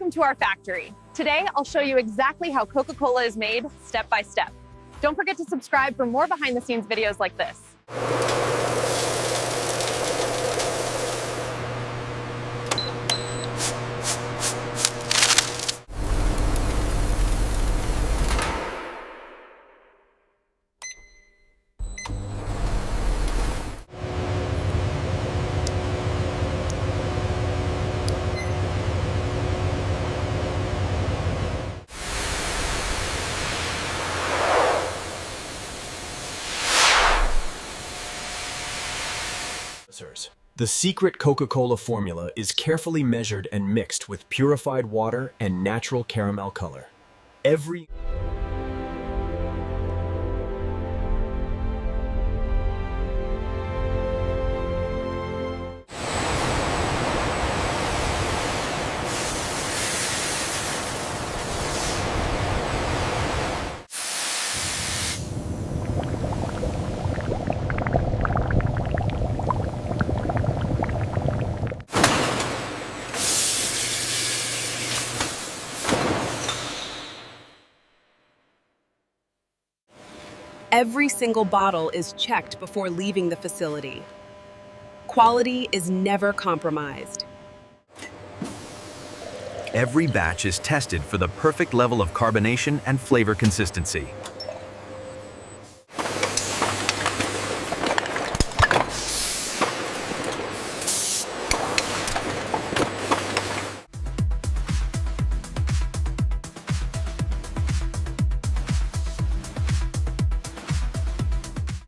Welcome to our factory. Today, I'll show you exactly how Coca-Cola is made step by step. Don't forget to subscribe for more behind-the-scenes videos like this. The secret Coca-Cola formula is carefully measured and mixed with purified water and natural caramel color. Every single bottle is checked before leaving the facility. Quality is never compromised. Every batch is tested for the perfect level of carbonation and flavor consistency.